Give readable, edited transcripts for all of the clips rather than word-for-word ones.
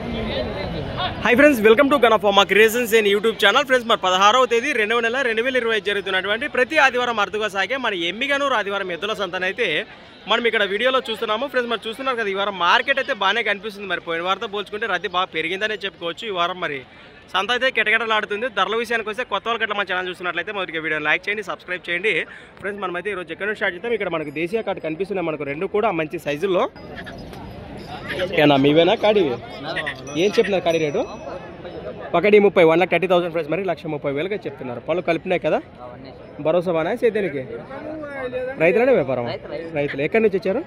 High friends welcome to गणफार्मा creations in YouTube channel friends మరి 16వ తేదీ 2వ నెల 2020 జరుగుతున్నటువంటి ప్రతి ఆదివారం అరుదుగా సాగే మన ఎమ్మిగనూరు ఆదివారం ఎద్దుల సంతనైతే మనం ఇక్కడ వీడియోలో చూస్తున్నాము ఫ్రెండ్స్ మరి చూస్తున్నారు కదా ఈ వారం మార్కెట్ అయితే బాగానే కనిపిస్తుంది మరి పోయిన వారంతో పోల్చుకుంటే రద్దీ బాగా పెరిగిందనే చెప్పుకోవచ్చు ఈ వారం మరి సంత అయితే కిటకిటలాడుతుంది ధరల విషయానికి వస్తే కొత్త వాళ్ళకి మన ఛానల్ చూస్తున్నట్లయితే మొదటిగా వీడియో లైక్ చేయండి సబ్స్క్రైబ్ చేయండి ఫ్రెండ్స్ మనమైతే ఈరోజు ఎక్కడ నుంచి స్టార్ట్ చేద్దాం ఇక్కడ మనకు దేశీయ కార్డు కనిపిస్తున్నాయి మనకు రెండు కూడా మంచి సైజుల్లో ఏనా మీవేనా కాడి ఏం చెప్తున్నారు కాడి రేటు ఒకటి 30 1,30,000 ఫ్రెండ్స్ మరి 1,30,000గా చెప్తున్నారు పళ్ళు కలిపినాయి కదా భరోసా బాగా సేద్యానికి రైతులనే వ్యాపారం రైతులు ఎక్కడి నుంచి వచ్చారు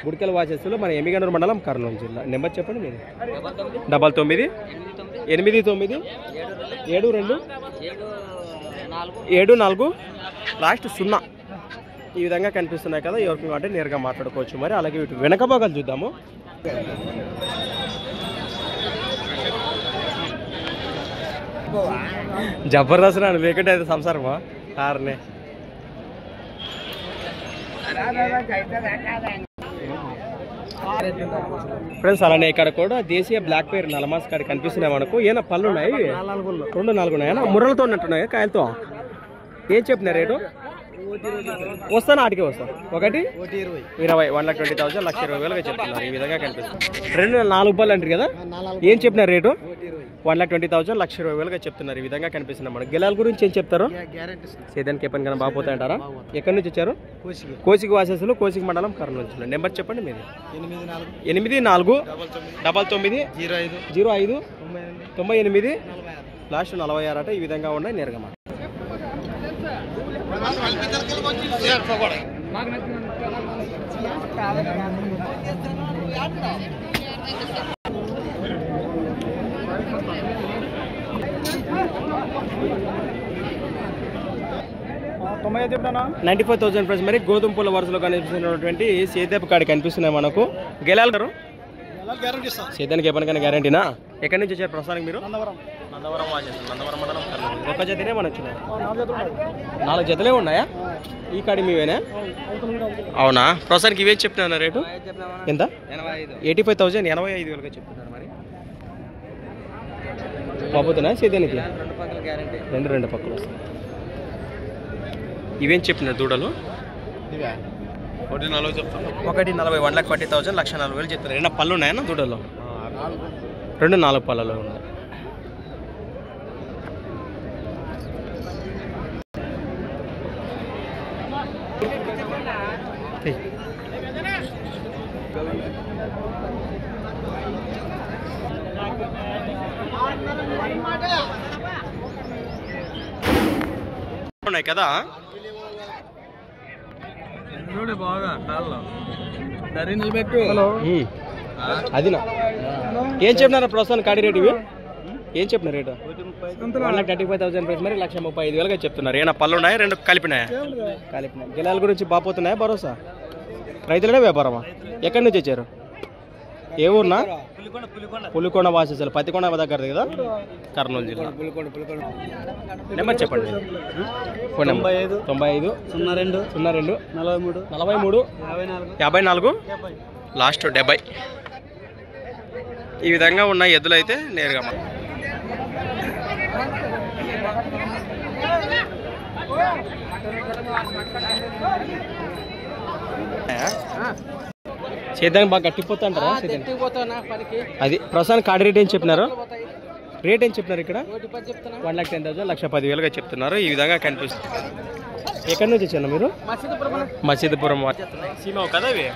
గుడికల వాచెస్లో మన ఎమ్మిగనూరు మండలం కర్నూలు జిల్లా నెంబర్ చెప్పండి మీరు 99897274 లాస్ట్ 0 ఈ విధంగా కనిపిస్తున్నాయి కదా ఎవరికి అంటే నేరుగా మాట్లాడుకోవచ్చు మరి అలాగే వీటి వెనక భాగాలు చూద్దాము జబర్దస్త్ నాను లేకుంటే అయితే సంసారమా కారణే ఫ్రెండ్స్ అలానే ఇక్కడ కూడా దేశీయ బ్లాక్ పేర్ నలమాస్ కాడి కనిపిస్తున్నాయి మనకు ఏమైనా పళ్ళు ఉన్నాయి 2-4 ఉన్నాయా ముర్రలతో ఉన్నట్టున్నాయా కాయలతో ఏం చెప్పిన రేటు వస్తాను ఆటికే వస్తాను ఒకటి 20 1,20,000 1,20,000గా చెప్తున్నారు ఈ విధంగా కనిపిస్తుంది 2-4 పళ్ళు అంటారు కదా ఏం చెప్పిన రేటు 1,20,000 1,20,000గా చెప్తున్నారు ఈ విధంగా కనిపిస్తున్నారు మన గెలాల గురించి ఏం చెప్తారు సేదానికి ఎప్పటి కన్నా బాగుపోతాయంటారా ఎక్కడి నుంచి వచ్చారు కోసికి వాసేసులు కోసికి మండలం కర్నూలు నుంచి నెంబర్ చెప్పండి మీది 8499050598 లాస్ట్ 46 అట ఈ విధంగా ఉన్నాయి నేరుగా $95,000 ఫ్రెండ్స్ మరి గోధుమ పూల వరుసలో కనిపిస్తున్నటువంటి సేద్యపు కాడి కనిపిస్తున్నాయి మనకు గెలాలు సేద్యానికి ఎప్పటికైనా గ్యారంటీనా ఎక్కడి నుంచి వచ్చారు ప్రస్తుతానికి మీరు నందవరం మండలం ఒక్క జతనే మన వచ్చినాయి 4 జతలే ఉన్నాయా ఈ కాడి మీవేనా అవునా ప్రస్తుతానికి ఇవే చెప్తున్నా రేటు ఎంత 85,000 85,000గా చెప్తున్నారు మరి బాబోతున్నా సేద్యానికి రెండు పక్కలు వస్తాయి ఇవేం చెప్పినారు దూడలు 1,40,000 1,40,000 చెప్తారు ఏమన్నా పళ్ళు ఉన్నాయన్నా దూడలో 2-4 పళ్ళలో ఉన్నాయి ఉన్నాయి కదా అదినా ఏం చెప్పినారా ప్రస్తుతానికి కాడి రేటు ఇవి ఏం చెప్పిన రేటు 1,35,000 ప్రైస్ మరి 1,35,000గా చెప్తున్నారు ఏమైనా పళ్ళు ఉన్నాయా రెండు కలిపినాయి గెలాల గురించి బాపోతున్నాయా భరోసా రైతులనే వ్యాపారమా ఎక్కడి నుంచి వచ్చారు ఏ ఊరునా పులికొండ వాసేసారు పత్తికొండ దగ్గర కదా కర్నూలు జిల్లా నెంబర్ చెప్పండి ఫోన్ నెంబర్ 95 02 43 54 లాస్ట్ 70 ఈ విధంగా ఉన్న ఎద్దులు అయితే నేరుగా సేద్యానికి బాగా గట్టిపోతా అంటారా అది ప్రస్తుతానికి కాడి రేట్ ఏం చెప్పినారు రేట్ ఏం చెప్పినారు ఇక్కడ 1,10,000 1,10,000గా చెప్తున్నారు ఈ విధంగా కనిపిస్తుంది ఎక్కడి నుంచి వచ్చాను మీరు మసీదుపురం సీమ కదా ఇవి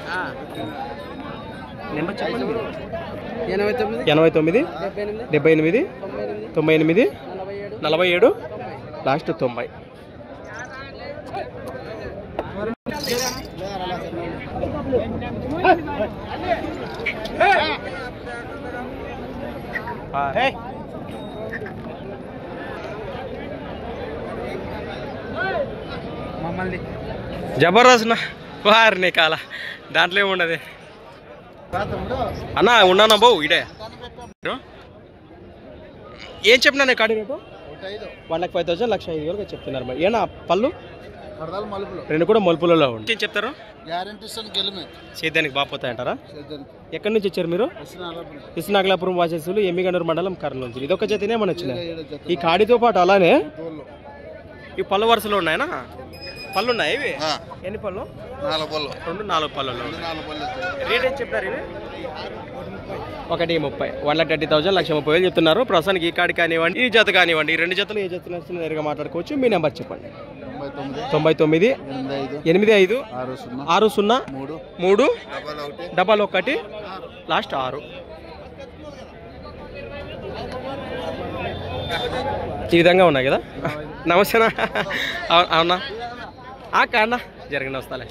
నెంబర్ చెప్పండి 89 78 98 47 లాస్ట్ 90 జబర్దస్త్ వారిని కాల దాంట్లో ఏముండదు అన్నా ఉన్నానా బావు ఇడే ఏం చెప్పినా కాడి రేటు 1,05,000 1,05,000గా చెప్తున్నారు మరి ఏనా పళ్ళు రెండు కూడా మలుపులలో ఉంది. ఏం చెప్తారు? సేద్యానికి బాపోతాయంటారా? ఎక్కడి నుంచి వచ్చారు మీరు? కృష్ణనాగలాపురం వాసేసులు ఎమ్మిగనూరు మండలం కర్నూలు నుంచి. ఇదొక జతనే మన వచ్చిన ఈ కాడితో పాటు అలానే ఈ పళ్ళు వరుసలో ఉన్నాయనా? పళ్ళు ఉన్నాయి ఇవి? ఎన్ని పళ్ళు? 4 పళ్ళు. 4 పళ్ళలో రేట్ ఏం చెప్తారు ఇవి? 1,30,000 1,30,000 1,30,000 చెప్తున్నారు. ప్రస్తుతానికి ఈ కాడి కానివ్వండి, ఈ జత కానివ్వండి, ఈ రెండు జతలు ఏ జత నచ్చిన నేరుగా మాట్లాడుకోవచ్చు. మీ నెంబర్ చెప్పండి. 99 85 60 3 11 లాస్ట్ 6. ఈ విధంగా ఉన్నాయి కదా. నమస్తేనా? అవునా కాన్నా జరిగిన వస్తాలే.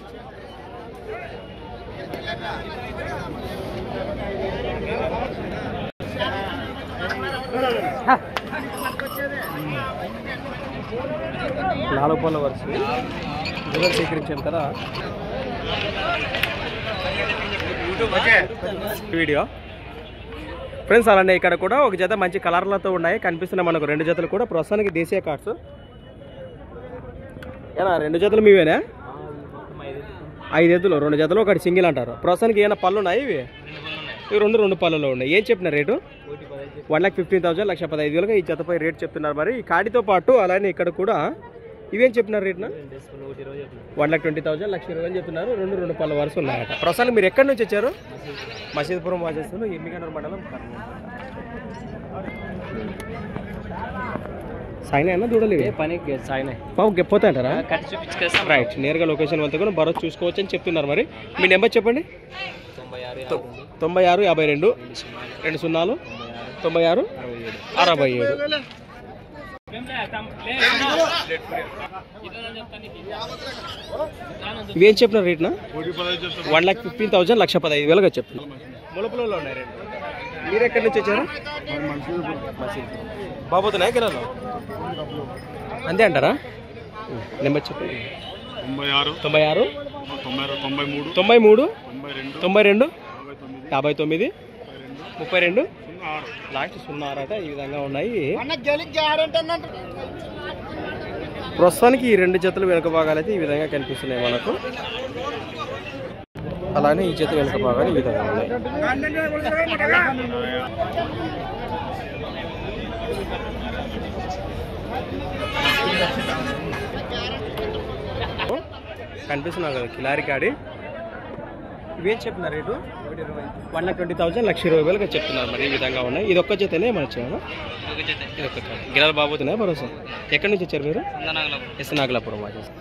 నాలుగు పళ్ళ వరుస స్వీకరించాం కదా వీడియో ఫ్రెండ్స్. అలానే ఇక్కడ కూడా ఒక జత మంచి కలర్లతో ఉన్నాయి కనిపిస్తున్నాయి మనకు. రెండు జతలు కూడా ప్రస్తుతానికి దేశీయ కార్డ్స్. ఏనా రెండు జతలు మీవేనా? 5 ఎద్దులు 2 జతలు 1 సింగిల్ అంటారు. ప్రస్తుతానికి ఏమైనా పళ్ళు ఉన్నాయి ఇవి? ఇవి 2 పళ్ళలో ఉన్నాయి. ఏం చెప్పిన రేటు? 1,15,000 1,15,000 ఈ జతపై రేట్ చెప్తున్నారు. మరి ఈ కాడితో పాటు అలానే ఇక్కడ కూడా ఇవేం చెప్పినారు రేట్న? 1,20,000 1,20,000 చెప్తున్నారు. 2 పళ్ళ వరుస ఉన్నాయట. ప్రస్తుతానికి మీరు ఎక్కడి నుంచి వచ్చారు? మసీదుపురం వాచేస్తున్నారు ఎమ్మిగనూరు మండలం సాయినా అన్న దూడలు పనికి సాయినా పావు గెప్పోతా అంటారా? రైట్. నేరుగా లొకేషన్ వెళ్తే కూడా భరోసా చూసుకోవచ్చు అని చెప్తున్నారు. మరి మీ నెంబర్ చెప్పండి. 96 52 20 96 67. ఇవేం చెప్పినారు రేట్నా? 1,15,000 1,15,000 చెప్తున్నారు. ములపులలో ఉన్నాయి రెండు. మీరు ఎక్కడి నుంచి వచ్చారు? బాబోతున్నాయి కిరాలు అంతే అంటారా? నెంబర్ చెప్పండి. 96 93 92 59 32 లాస్ట్ 06 అట. ఈ విధంగా ఉన్నాయి. ప్రస్తుతానికి ఈ రెండు జతలు వెనుక భాగాలు అయితే ఈ విధంగా కనిపిస్తున్నాయి మనకు. అలానే ఈ జత వెనుక భాగాలు ఈ విధంగా ఉన్నాయి. కనిపిస్తున్నారు కదా కిలారి కాడి. ఇవేం చెప్తున్నారు రేటు? 1,20,000 1,20,000 చెప్తున్నారు. మరి ఈ విధంగా ఉన్నాయి. ఇది ఒక్క జతనే మన వచ్చాను. ఇది ఒక్క గిరాల బాబోతున్నాయి భరోసా. ఎక్కడి నుంచి వచ్చారు మీరు? కృష్ణనాగలాపురం వాచేసి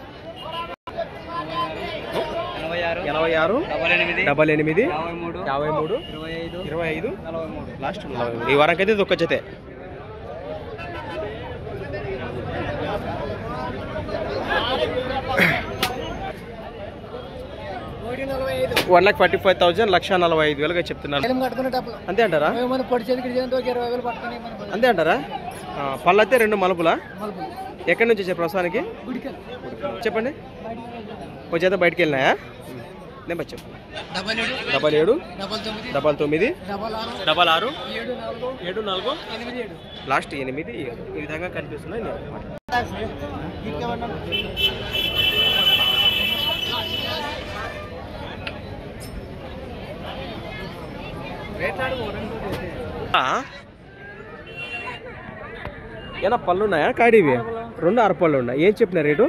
86 88 53 25 లాస్ట్ 43. ఈ వారానికి అయితే ఇది ఒక్క జతే. $1,45,000 1,45,000 చెప్తున్నారు. అంతే అంటారా? అంతే అంటారా? పళ్ళు అయితే 2 మలుపులా? ఎక్కడి నుంచి వచ్చారు ప్రస్తుతానికి? చెప్పండి. ఒక చేత బయటకు వెళ్ళినాయా? నెంబర్ చెప్పండి. 77 99 66 74 లాస్ట్ 8 ఈ విధంగా కనిపిస్తున్నాయి. ఏనా పళ్ళు ఉన్నాయా కాడివి? 2 6 పళ్ళు ఉన్నాయి. ఏం చెప్పిన రేటు?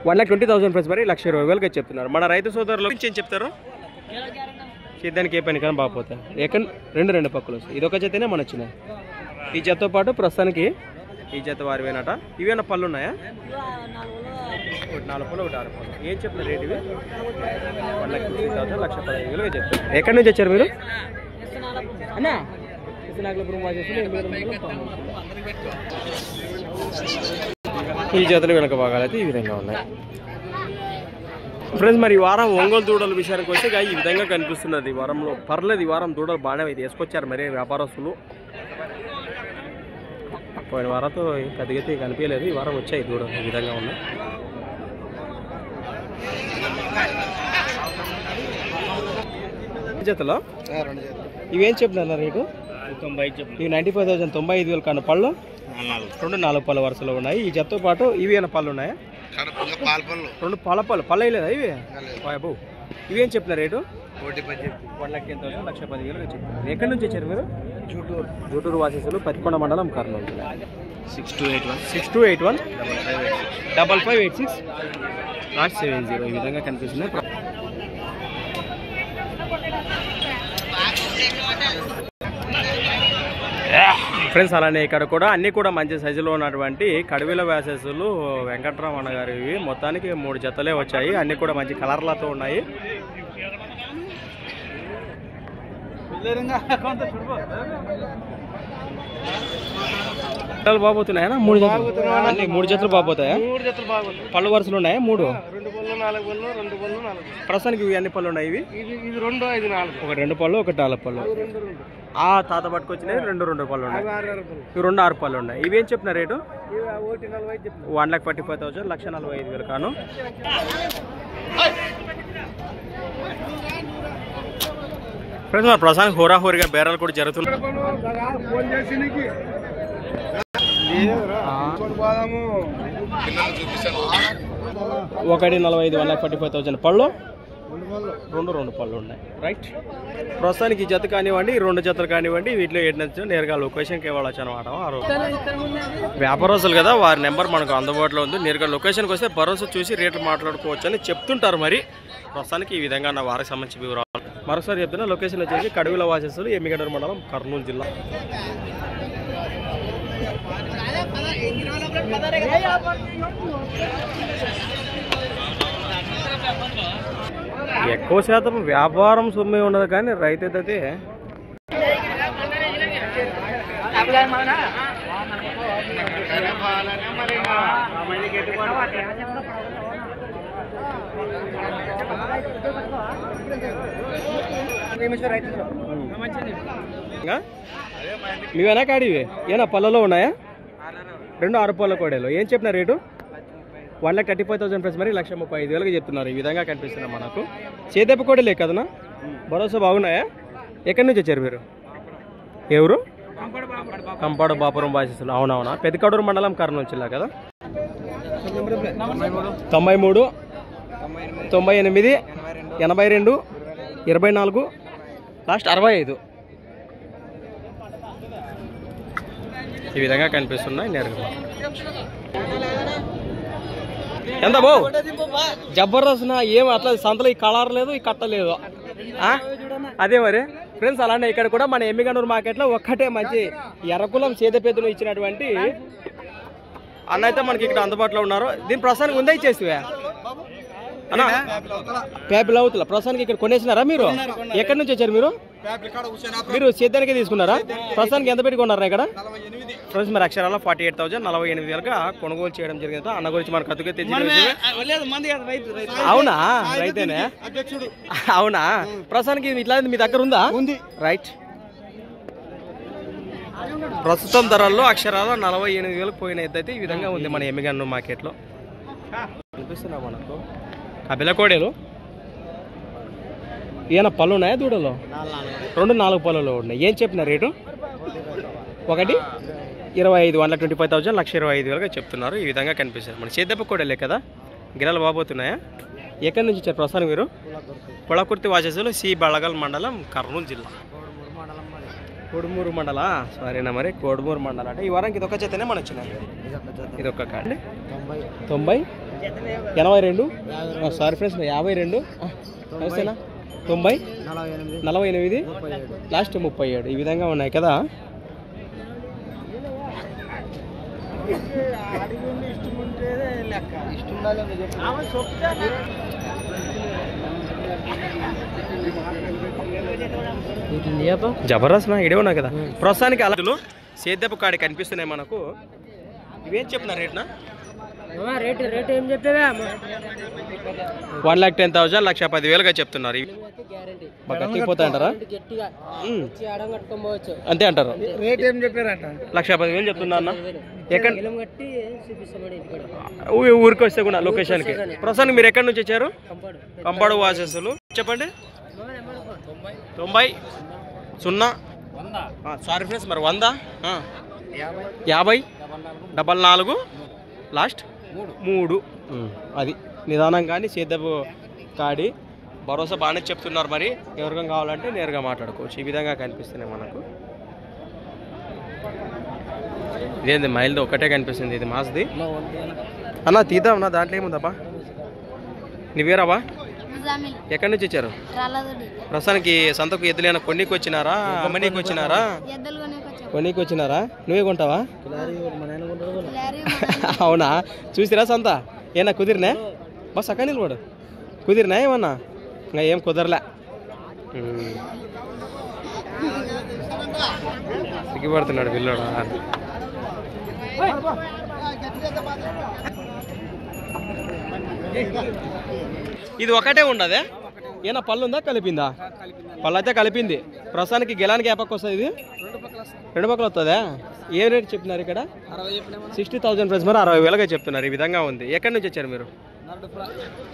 1,20,000 ప్రైస్. మరి 1,20,000 చెప్తున్నారు. మన రైతు సోదరులు ఏం చెప్తారు? సేద్యానికి ఏ పని కానీ బాగుపోతాయి. ఎక్కడ 2 పక్కలు వస్తాయి. ఇది ఒక జతనే మన వచ్చినాయి. ఈ జతతో పాటు ప్రస్తుతానికి ఈ జత వారివేనట. ఇవేనా పళ్ళు ఉన్నాయా? 4 పళ్ళు 6 పళ్ళు. ఏం చెప్పిన రేటు ఇవి? 1,15,000 1,15,000 చెప్తారు. ఎక్కడి నుంచి వచ్చారు మీరు? అన్నా కృష్ణనాగలాపురం వాచేసి ఈ జతలు వెనక భాగాలు అయితే ఈ విధంగా ఉన్నాయి. ఫ్రెండ్స్ మరి ఈ వారం ఒంగోలు దూడల విషయానికి వస్తే ఈ విధంగా కనిపిస్తున్నది. ఈ వారంలో పర్లేదు. ఈ వారం దూడలు బాగానే అయితే వేసుకొచ్చారు మరి వ్యాపారస్తులు. పోయిన వారంతో కదిగితే కనిపించలేదు. ఈ వారం వచ్చాయి దూడలు ఈ విధంగా ఉన్నాయి. జతలో ఇవేం చెప్పిన రేటు? 90 ఇవి 95,000 95,000 కన్నా పళ్ళు 2 4 పళ్ళ వరుసలో ఉన్నాయి. ఈ జతతో పాటు ఇవి ఏమైనా పళ్ళు ఉన్నాయా? రెండు పాలపళ్ళు పళ్ళు లేదా ఇవి బాబు? ఇవేం చెప్పిన రేటు? 1,10,000 1,10,000 చెప్తున్నారు. ఎక్కడి నుంచి వచ్చారు మీరు? జూటూరు వాసేసులు, పత్తికొండ మండలం, కర్నూలు. 6281 5586 70 ఈ విధంగా కనిపిస్తుంది. ఫ్రెండ్స్ అలానే ఇక్కడ కూడా అన్నీ కూడా మంచి సైజులో ఉన్నటువంటి కడివిల వ్యాసెస్లు వెంకట్రామన్న గారు. ఇవి మొత్తానికి 3 జతలే వచ్చాయి. అన్నీ కూడా మంచి కలర్లతో ఉన్నాయి. బాగుతున్నాయా? 3 జతలు అన్ని 3 జతలు బాగుతాయా? 3 జతలు బాగుతాయి. పళ్ళు వరుసలు ఉన్నాయా? 3 2 పళ్ళు 4 పళ్ళు 2 పళ్ళు 4. ప్రస్తుతానికి ఇవి ఎన్ని పళ్ళు ఉన్నాయి? ఇవి 2 5 4. ఒక 2 పళ్ళు ఒక 4 పళ్ళు. ఆ తాత పట్టుకొచ్చినాయి 2 పళ్ళు ఉన్నాయి. ఇవి 2 6 పళ్ళు ఉన్నాయి. ఇవేం చెప్పిన రేటు? 1,45,000 1,45,000 కాను. ఫ్రెండ్స్ మన ప్రస్తుతానికి హోరాహోరీగా బేరాలు కూడా జరుగుతున్నాయి. 1,45,000 1,45,000 పళ్ళు 2 పళ్ళు ఉన్నాయి. రైట్. ప్రస్తుతానికి ఈ జత కానివ్వండి, ఈ 2 జతలు కానివ్వండి, వీటిలో ఏంటంటే నేరుగా లొకేషన్కి ఇవ్వచ్చు అనమాట. వ్యాపారస్తులు కదా, వారి నెంబర్ మనకు అందుబాటులో ఉంది. నేరుగా లొకేషన్కి వస్తే భరోసా చూసి రేట్లు మాట్లాడుకోవచ్చు అని చెప్తుంటారు. మరి ప్రస్తుతానికి ఈ విధంగా నా వారికి సంబంధించి వివరాలు మరోసారి చెప్తున్నా. లొకేషన్ వచ్చేసి కడివిల వాసేసులు, ఎమ్మిగనూరు మండలం, కర్నూలు జిల్లా. ఎక్కువ శాతం వ్యాపారం సొమ్మే ఉండదు, కానీ రైతు అయితే మీవేనా కాడివి? ఏనా పళ్ళలో ఉన్నాయా? 2 6 పళ్ళ కోడేలు. ఏం చెప్పిన రేటు? 1,35,000 ఫ్రెండ్స్. మరి 1,35,000 చెప్తున్నారు. ఈ విధంగా కనిపిస్తున్నా మనకు. చేదెప్ప కోడలే కదనా? భరోసా బాగున్నాయా? ఎక్కడి నుంచి వచ్చారు మీరు? ఎవరు? కంపాడు బాపురం బాసిసులు. అవునవునా? పెద్దకడూరు మండలం, కర్నూలు జిల్లా కదా. 93 98 82 24 లాస్ట్ 65 ఈ విధంగా కనిపిస్తున్నాయి. నేరుగా ఎంత బో జబర్దస్త్ నా ఏం అట్లా సంతలో ఈ కలర్ లేదు, ఈ కట్ట లేదు. అదే మరి ఫ్రెండ్స్ అలానే ఇక్కడ కూడా మన ఎమ్మిగనూరు మార్కెట్లో ఒక్కటే మంచి ఎర్రకులం సేదపేదను ఇచ్చినటువంటి అన్న అయితే మనకి ఇక్కడ అందుబాటులో ఉన్నారు. దీని ప్రస్తుతానికి ఉందా ఇచ్చేసివే అన్నా? పేపర్ అవుతులా ప్రస్తుతానికి ఇక్కడ కొనేసినారా మీరు? ఎక్కడి నుంచి వచ్చారు మీరు? మీరు సేద్యానికి తీసుకున్నారా? ప్రస్తుతానికి ఎంత పెట్టుకున్నారా ఇక్కడ? ఫ్రెండ్స్ మరి అక్షరాల 48,000 48,000గా కొనుగోలు చేయడం జరిగింది. అన్న గురించి మనకు అతుకే తెలిసి. అవునా? రైతేనే? అవునా? ప్రస్తుతానికి ఇట్లా మీ దగ్గర ఉందా? ఉంది. రైట్. ప్రస్తుతం ధరల్లో అక్షరాల 48,000 పోయిన అయితే ఈ విధంగా ఉంది మన ఎమ్మిగనూరు మార్కెట్లో. కనిపిస్తున్నా మనకు కబిల కోడేలు. ఏమైనా పళ్ళు ఉన్నాయా దూడలో? 2 4 పళ్ళలో ఉన్నాయి. ఏం చెప్పిన రేటు? 1,25,000 1,25,000 1,25,000గా చెప్తున్నారు. ఈ విధంగా కనిపిస్తుంది. మన చేదెప్ప కోడలే కదా. గిరాలు బాబోతున్నాయా? ఎక్కడి నుంచి వచ్చారు ప్రస్తుతానికి మీరు? పొళకుర్తి వాసేసులు, సి బళగల్ మండలం, కర్నూలు జిల్లా. కోడుమూరు మండల సారీనా? మరి కోడుమూరు మండలం అంటే ఈ వారానికి ఇది ఒక చేతనే మన వచ్చినాయి. ఇది ఒక్క కాండి 90 82 సారీ ఫ్రెండ్స్ 52 నమస్తేనా 90 48 లాస్ట్ 37 ఈ విధంగా ఉన్నాయి కదా. జబర్దస్త్ నా ఇడే ఉన్నా కదా. ప్రస్తుతానికి అలా సేద్యపు కాడి కనిపిస్తున్నాయి మనకు. ఇవేం చెప్పిన రేట్నా? రేట్ ఏం చెప్పేవా? 1,10,000 1,10,000గా చెప్తున్నారు. గట్టిపోతాయంటారా? అంతే అంటారు. రేట్ ఏం చెప్పారంట? 1,10,000 చెప్తున్నా అన్న. ఎక్కడ ఊరికి వస్తే కూడా లొకేషన్కి. ప్రస్తుతానికి మీరు ఎక్కడి నుంచి వచ్చారు? కంపాడు వాసేసులు. చెప్పండి. 90 0 సారీ ఫ్రెండ్స్ మరి 100 50 44 లాస్ట్ 3 అది నిదానం కానీ సేద్యపు కాడి భరోసా బాగానే చెప్తున్నారు. మరి ఎవరికం కావాలంటే నేరుగా మాట్లాడుకోవచ్చు. ఈ విధంగా కనిపిస్తున్నాయి మనకు. ఇదేంది మైల్ది ఒక్కటే కనిపిస్తుంది, ఇది మాస్ది అన్న. తీద్దాం అన్న, దాంట్లో ఏముందబ్బా? నీ పేరాబా? ఎక్కడి నుంచి వచ్చారు? ప్రస్తుతానికి సంతకు ఎద్దులైనా కొన్నికి వచ్చినారా, అమ్మనీకి వచ్చినారా? కొన్నికి వచ్చినారా? నువ్వే కొంటావా? అవునా? చూసిరా సంత ఏనా కుదిరినా? బస్ అక్కడ నిలబడు. కుదిరినా ఏమన్నా? ఇంకా ఏం కుదరలే. సిగ్గుపడుతున్నాడు పిల్లడా. ఇది ఒకటే ఉండదే? ఏనా పళ్ళు ఉందా కలిపిందా? పళ్ళు అయితే కలిపింది. ప్రస్తుతానికి గెలానికి ఏ పక్క వస్తుంది? ఇది రెండు పక్కలు వస్తుందా? ఏ రేట్ చెప్పినారు ఇక్కడ? 60,000 ప్రైస్. మరి 60,000గా చెప్తున్నారు. ఈ విధంగా ఉంది. ఎక్కడి నుంచి వచ్చారు మీరు?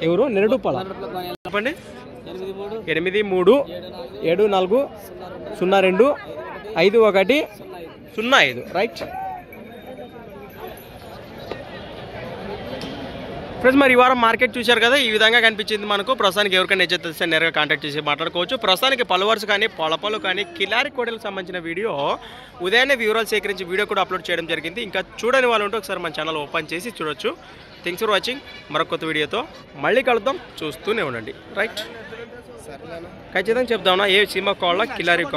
ఎవరు? నెరడుప్పల. చెప్పండి. 8374025105. రైట్ ఫ్రెండ్స్, మరి ఈ వారం మార్కెట్ చూశారు కదా, ఈ విధంగా కనిపించింది మనకు. ప్రస్తుతానికి ఎవరికైనా నచ్చితే నేరుగా కాంటాక్ట్ చేసి మాట్లాడుకోవచ్చు. ప్రస్తుతానికి పలువర్స్ కానీ పొలపలు కానీ కిలారి కోడలకు సంబంధించిన వీడియో ఉదయాన్నే వివరాలు సేకరించి వీడియో కూడా అప్లోడ్ చేయడం జరిగింది. ఇంకా చూడని వాళ్ళు ఉంటే ఒకసారి మన ఛానల్ ఓపెన్ చేసి చూడొచ్చు. Thanks for watching. మరొక కొత్త వీడియోతో మళ్ళీ కలుద్దాం. చూస్తూనే ఉండండి. రైట్ ఖచ్చితంగా చెప్దామన్నా, ఏ సినిమా కావాలా కిలారి కావాలి.